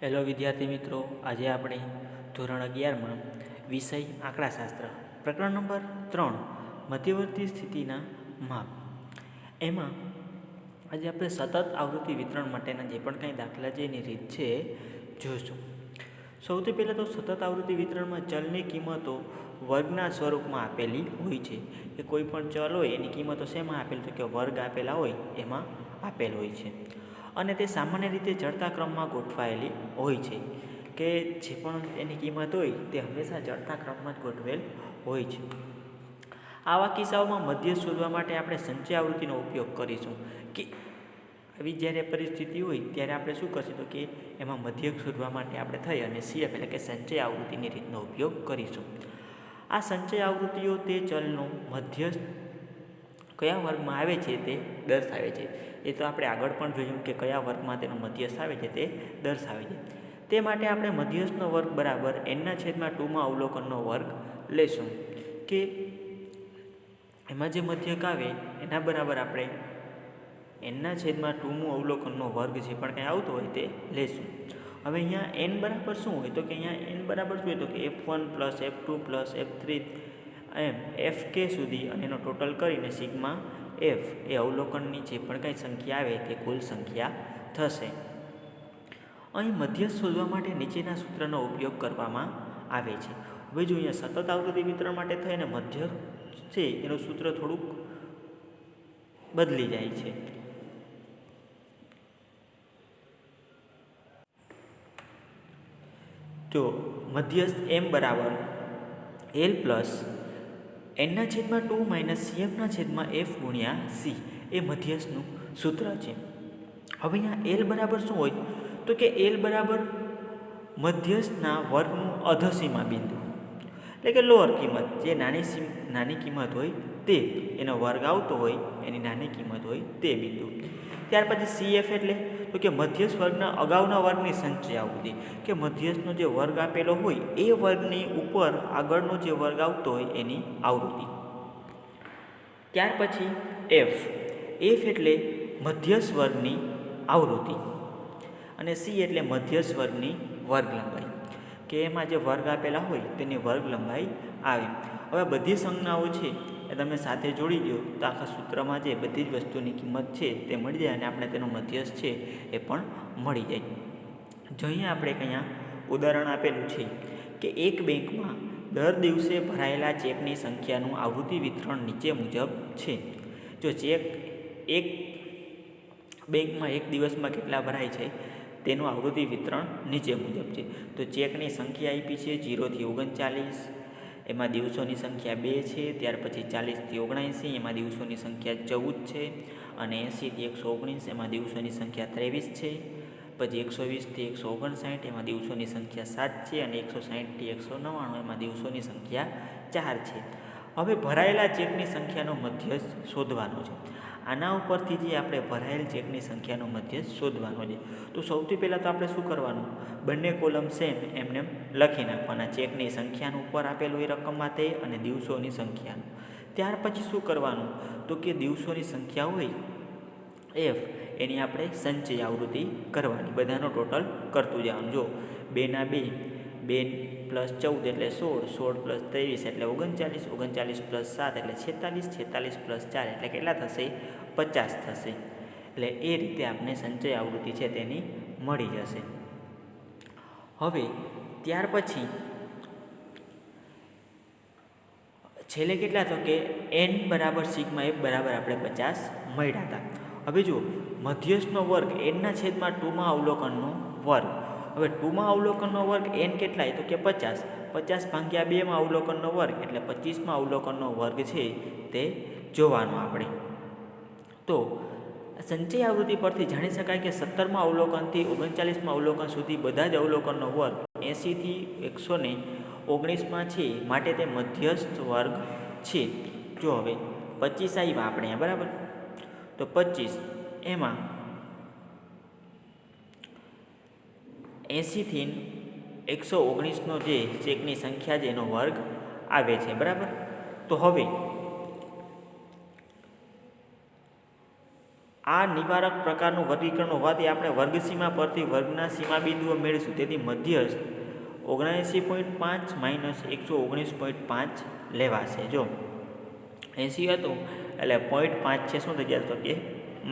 Hello વિદ્યાર્થી મિત્રો, આજે આપણે ધોરણ 11માં વિષય આંકડાશાસ્ત્ર પ્રકરણ નંબર 3 મધ્યવર્તી સ્થિતિના માપ એમાં આજે આપણે સતત આવૃત્તિ વિતરણ માટેના જે પણ કંઈ દાખલા છે એની રીત છે જોઈશું. સૌથી પહેલાં તો સતત આવૃત્તિ વિતરણમાં ચલની કિંમતો વર્ગના સ્વરૂપમાં આપેલી હોય છે. કે કોઈ પણ ચલ હોય એની કિંમતો શેમાં આપેલી, તો કે વર્ગ આપેલા હોય એમાં આપેલ હોય છે. અને તે સામાન્ય રીતે ચડતા ક્રમમાં ગોઠવાયેલી હોય છે. કે જે પણ એની કિંમત હોય તે હંમેશા ચડતા ક્રમમાં જ ગોઠવેલ હોય છે. આવા કિસ્સાઓમાં મધ્યસ્થ શોધવા માટે આપણે સંચય આવૃત્તિનો ઉપયોગ કરીશું. કે આવી જ્યારે પરિસ્થિતિ હોય ત્યારે આપણે શું કરશું, તો કે એમાં મધ્યક શોધવા માટે આપણે થઈ અને CF એટલે કે સંચય આવૃત્તિની રીતનો ઉપયોગ કરીશું. આ સંચય આવૃત્તિઓ તે ચલનો મધ્યસ્થ કયા વર્ગમાં આવે છે તે દર્શાવે છે. એ તો આપણે આગળ પણ જોયું કે કયા વર્ગમાં તેનો મધ્યસ્થ આવે છે તે દર્શાવે છે. તે માટે આપણે મધ્યસ્થનો વર્ગ બરાબર n/2 અવલોકનનો વર્ગ લેશું. કે એમાં જે મધ્યક આવે એના બરાબર આપણે n/2 અવલોકનનો વર્ગ જે પણ કંઈ આવતો હોય તે લેશું. હવે અહીંયા n બરાબર શું હોય, તો કે અહીંયા n બરાબર શું હોય, તો કે F1 + F2 + F3 એમ Fk સુધી અને એનો ટોટલ કરીને સિગ્મા F એ અવલોકનની જે પણ કંઈ સંખ્યા આવે તે કુલ સંખ્યા થશે. અહીં મધ્યસ્થ શોધવા માટે નીચેના સૂત્રનો ઉપયોગ કરવામાં આવે છે. હવે જો અહીંયા સતત આવૃત્તિ વિતરણ માટે થઈને મધ્યસ્થ છે એનું સૂત્ર થોડુંક બદલી જાય છે. જો મધ્યસ્થ m બરાબર L + n/2 - CF/F × C એ મધ્યસ્થનું સૂત્ર છે. હવે અહીંયા L બરાબર શું હોય, તો કે L બરાબર મધ્યસ્થના વર્ગનું અધસીમા બિંદુ એટલે કે લોઅર કિંમત, જે નાની કિંમત હોય તે એનો વર્ગ આવતો હોય એની નાની કિંમત હોય તે બિંદુ. ત્યાર પછી CF એટલે તો કે મધ્યસ્થ વર્ગના અગાઉના વર્ગની સંચય આવૃત્તિ, કે મધ્યસ્થનો જે વર્ગ આપેલો હોય એ વર્ગની ઉપર આગળનો જે વર્ગ આવતો હોય એની આવૃત્તિ. ત્યાર પછી F એટલે મધ્યસ્થ વર્ગની આવૃત્તિ અને C એટલે મધ્યસ્થ વર્ગની વર્ગ લંબાઈ, કે એમાં જે વર્ગ આપેલા હોય તેની વર્ગ લંબાઈ આવે. હવે બધી સંજ્ઞાઓ છે એ તમે સાથે જોડી દો તો આખા સૂત્રમાં જે બધી જ વસ્તુની કિંમત છે તે મળી જાય અને આપણે તેનો મધ્યસ્થ છે એ પણ મળી જાય. જો અહીંયા આપણે અહીંયા ઉદાહરણ આપેલું છે કે એક બેંકમાં દર દિવસે ભરાયેલા ચેકની સંખ્યાનું આવૃત્તિ વિતરણ નીચે મુજબ છે. જો ચેક એક બેંકમાં એક દિવસમાં કેટલા ભરાય છે તેનું આવૃત્તિ વિતરણ નીચે મુજબ છે. તો ચેકની સંખ્યા આપી છે 0 થી 39, એમાં દિવસોની સંખ્યા 2 છે. ત્યાર પછી 40 થી 79, એમાં દિવસોની સંખ્યા 14 છે. અને 80 થી 119, એમાં દિવસોની સંખ્યા 23 છે. પછી 120 થી 159, એમાં દિવસોની સંખ્યા 7 છે. અને 160 થી 199, એમાં દિવસોની સંખ્યા 4 છે. હવે ભરાયેલા ચેકની સંખ્યાનો મધ્યસ્થ શોધવાનો છે. આના ઉપરથી જે આપણે ભરાયેલ ચેકની સંખ્યાનો મધ્યસ્થ શોધવાનો છે. તો સૌથી પહેલાં તો આપણે શું કરવાનું, બંને કોલમ સેમ એમને લખી નાખવાના. ચેકની સંખ્યાનું ઉપર આપેલું એ રકમમાં તે અને દિવસોની સંખ્યાનું. ત્યાર પછી શું કરવાનું, તો કે દિવસોની સંખ્યા હોય F એની આપણે સંચય આવૃત્તિ કરવાની, બધાનો ટોટલ કરતું જવાનું. જો 2 ના 2, 2 + 14 એટલે 16, 16 + 23 એટલે 39, 39 + 7 એટલે 46, 46 + 4 એટલે કેટલા થશે, 50 થશે. એટલે એ રીતે આપણે સંચય આવૃત્તિ છે તેની મળી જશે. હવે ત્યાર પછી છેલ્લે કેટલા, તો કે n બરાબર સિગ્મા F બરાબર આપણે 50 મળ્યા હતા. હવે જો મધ્યસ્થનો વર્ગ n/2 અવલોકનનો વર્ગ. હવે 2 અવલોકનનો વર્ગ n કેટલાય, તો કે 50. 50 / 2 અવલોકનનો વર્ગ એટલે 25 અવલોકનનો વર્ગ છે તે જોવાનો આપણે. તો સંચય આવૃત્તિ પરથી જાણી શકાય કે 17મા અવલોકનથી 39મા અવલોકન સુધી બધા જ અવલોકનનો વર્ગ 80 થી 119માં છે, માટે તે મધ્યસ્થ વર્ગ છે. જો હવે 25 આવ્યા આપણે અહીંયા બરાબર, તો 25 એમાં 80 થી 119નો જે ચેકની સંખ્યા છે એનો વર્ગ આવે છે બરાબર. તો હવે આ નિવારક પ્રકારનું વર્ગીકરણ હોવાથી આપણે વર્ગસીમા પરથી વર્ગના સીમા બિંદુઓ મેળવીશું. તેથી મધ્યસ્થ 79.5 માઇનસ 119.5 લેવાશે. જો 80 હતું એટલે 0.5 છે શું થઈ જશે તો કે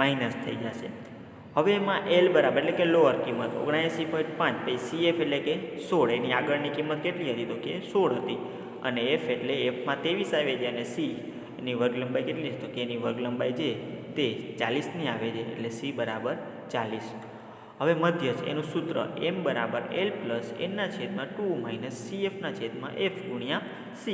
માઇનસ થઈ જશે. હવે એમાં એલ બરાબર એટલે કે લોઅર કિંમત 79.5 પછી CF એટલે કે 16 એની આગળની કિંમત કેટલી હતી તો કે 16 હતી અને F એટલે Fમાં 23 આવે છે અને C એની વર્ગ લંબાઈ કેટલી છે તો કે એની વર્ગ લંબાઈ જે તે 40ની આવે છે એટલે C બરાબર 40. હવે મધ્યસ્થ એનું સૂત્ર m બરાબર L પ્લસ nના છેદમાં 2 માઇનસ CFના છેદમાં F ગુણ્યા C.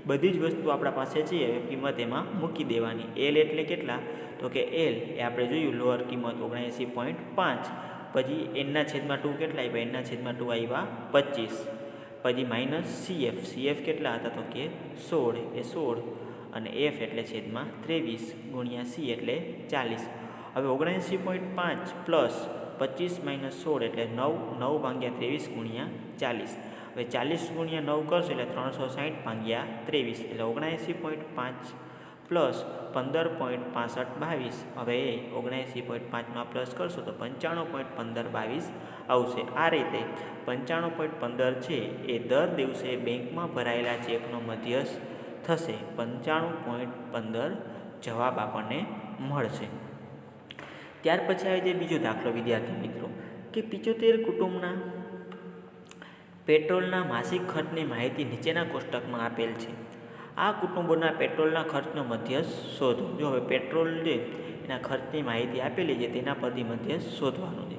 બધી જ વસ્તુ આપણા પાસે છે હવે કિંમત એમાં મૂકી દેવાની. L એટલે કેટલા તો કે L એ આપણે જોયું લોઅર કિંમત 79.5 પછી nના છેદમાં 2 કેટલા આવ્યા nના છેદમાં 2 આવ્યા 25 પછી માઇનસ CF કેટલા હતા તો કે 16 એ 16 અને F એટલે છેદમાં 23 ગુણ્યા C એટલે 40. હવે 79.5 પ્લસ 25 માઇનસ 16 એટલે 9 ભાગ્યા 23 ગુણ્યા 40. હવે 40 ગુણ્યા 9 કરશો એટલે 360 ભાગ્યા 23 એટલે 79.5 પ્લસ 15.65 22. હવે એ 79.5માં પ્લસ કરશો તો 95.1522 આવશે. આ રીતે 95.15 છે એ દર દિવસે બેંકમાં ભરાયેલા ચેકનો મધ્યસ્થ થશે. 95.15 જવાબ આપણને મળશે. ત્યાર પછી આવે છે બીજો દાખલો વિદ્યાર્થી મિત્રો કે 75 કુટુંબના પેટ્રોલના માસિક ખર્ચની માહિતી નીચેના કોષ્ટકમાં આપેલ છે. આ કુટુંબોના પેટ્રોલના ખર્ચનો મધ્યસ્થ શોધો. જો હવે પેટ્રોલ જે એના ખર્ચની માહિતી આપેલી છે તેના પરથી મધ્યસ્થ શોધવાનું છે.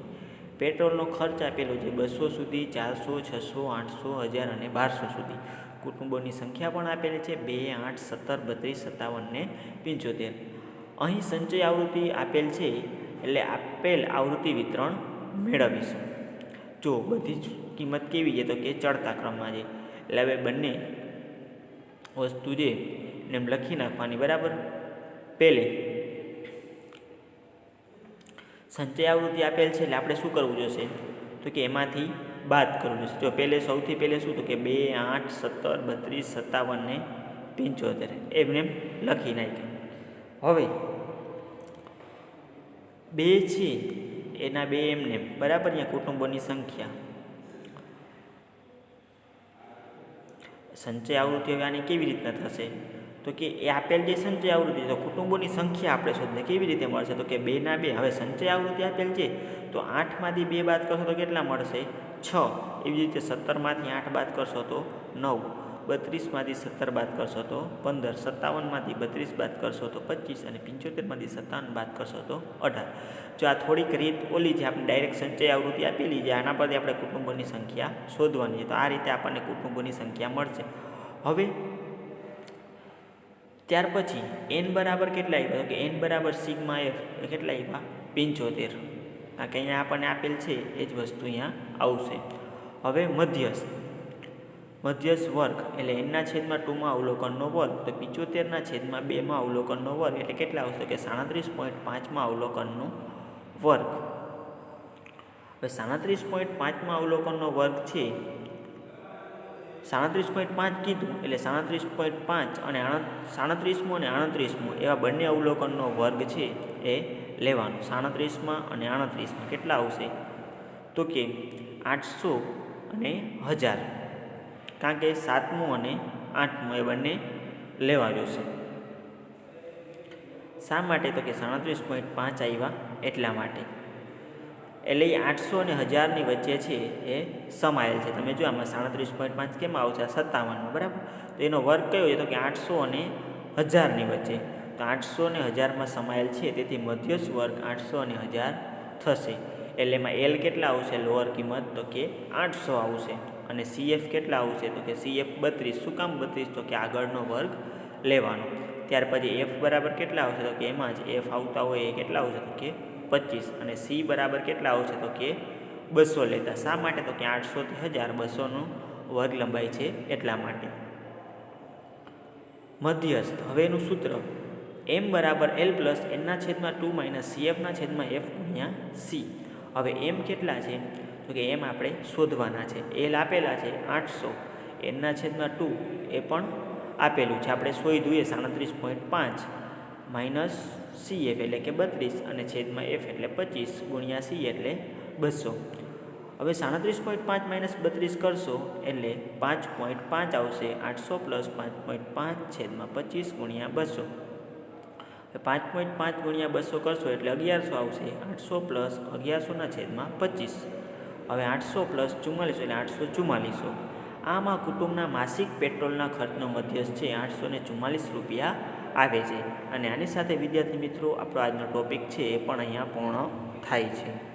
પેટ્રોલનો ખર્ચ આપેલો છે 200 સુધી, 400, 600, 800, 1000 અને 1200 સુધી. કુટુંબોની સંખ્યા પણ આપેલી છે 2, 8, 17, 32, 57 ને 75. અહીં સંચય આવૃત્તિ આપેલ છે એટલે આપેલ આવૃત્તિ વિતરણ મેળવીશું. જો બધી જ કિંમત કેવી છે તો કે ચડતા ક્રમમાં છે એટલે હવે બંને વસ્તુ છે એને એમ લખી નાખવાની બરાબર. પહેલે સંચય આવૃત્તિ આપેલ છે એટલે આપણે શું કરવું જોશે તો કે એમાંથી બાદ કરવું જોશે. જો પહેલે સૌથી પહેલે શું તો કે 2, 8, 17, 32, 57 ને 75 એમને લખી નાખ્યું. હવે 2 છે એના 2 એમને બરાબર અહીંયા કુટુંબોની સંખ્યા સંચય આવૃત્તિ હવે આની કેવી રીતના થશે તો કે એ આપેલ જે સંચય આવૃત્તિ તો કુટુંબોની સંખ્યા આપણે શોધીએ કેવી રીતે મળશે તો કે 2 ના 2. હવે સંચય આવૃત્તિ આપેલ છે તો 8માંથી 2 બાદ કરશો તો કેટલા મળશે 6. એવી રીતે 17માંથી 8 બાદ કરશો તો 9, 32માંથી 17 બાદ કરશો તો 15, 57માંથી 32 બાદ કરશો તો 25 અને 75માંથી 57 બાદ કરશો તો 18. જો આ થોડીક રીત ઓલી છે આપણે ડાયરેક્ટ સંચય આવૃત્તિ આપેલી છે આના પરથી આપણે કુટુંબોની સંખ્યા શોધવાની છે. તો આ રીતે આપણને કુટુંબોની સંખ્યા મળશે. હવે ત્યાર પછી n બરાબર કેટલા આવ્યા તો કે n બરાબર સિગ્મા f એ કેટલા આવ્યા 75. કારણ કે અહીંયા આપણને આપેલ છે એ જ વસ્તુ અહીંયા આવશે. હવે મધ્યસ્થ વર્ગ એટલે nના છેદમાં 2માં અવલોકનનો વર્ગ તો 75ના છેદમાં 2માં અવલોકનનો વર્ગ એટલે કેટલા આવશે કે 37.5માં અવલોકનનો વર્ગ. હવે 37.5માં અવલોકનનો વર્ગ છે 37.5 કીધું એટલે 37.5 અને 37મો અને 38મો એવા બંને અવલોકનનો વર્ગ છે એ લેવાનો. 37માં અને 38માં કેટલા આવશે તો કે 800 અને 1000 કારણ કે 7મું અને 8મું એ બંને લેવા જોશે. શા માટે તો કે 37.5 આવ્યા એટલા માટે. એટલે એ 800 અને 1000ની વચ્ચે છે એ સમાયેલ છે. તમે જો આમાં 37.5 કેમ આવશે 57માં બરાબર. તો એનો વર્ગ કયો છે તો કે 800 અને 1000ની વચ્ચે. તો 800 અને 1000માં સમાયેલ છે તેથી મધ્યસ્થ વર્ગ 800 અને 1000 થશે. એટલે એમાં એલ કેટલા આવશે લોઅર કિંમત તો કે 800 આવશે અને CF કેટલા આવશે તો કે CF 32. શું કામ 32 તો કે આગળનો વર્ગ લેવાનો. ત્યાર પછી F બરાબર કેટલા આવશે તો કે એમાં જ F આવતા હોય એ કેટલા આવશે તો કે 25 અને C બરાબર કેટલા આવશે તો કે 200 લેતા. શા માટે તો કે 800 થી 1000 200નો વર્ગ લંબાઈ છે એટલા માટે. મધ્યસ્થ હવે એનું સૂત્ર m બરાબર L પ્લસ nના છેદમાં 2 માઇનસ CFના છેદમાં F ગુણ્યા C. હવે m કેટલા છે તો કે m આપણે શોધવાના છે. L આપેલા છે 800, nના છેદમાં 2 એ પણ આપેલું છે આપણે શોધીએ 37.5 માઇનસ CF એટલે કે 32 અને છેદમાં F એટલે 25 ગુણ્યા C એટલે 200. હવે 37.5 માઇનસ 32 કરશો એટલે 5.5 આવશે. 800 પ્લસ 5.5 છેદમાં 25 ગુણ્યા 200. 5.5 ગુણ્યા 200 કરશો એટલે 1100 આવશે. 800 પ્લસ 1100 છેદમાં 25. હવે 800 પ્લસ 44 એટલે 844. આમાં કુટુંબના માસિક પેટ્રોલના ખર્ચનો મધ્યસ્થ છે 844 રૂપિયા આવે છે. અને આની સાથે વિદ્યાર્થી મિત્રો આપણો આજનો ટોપિક છે એ પણ અહીંયા પૂર્ણ થાય છે.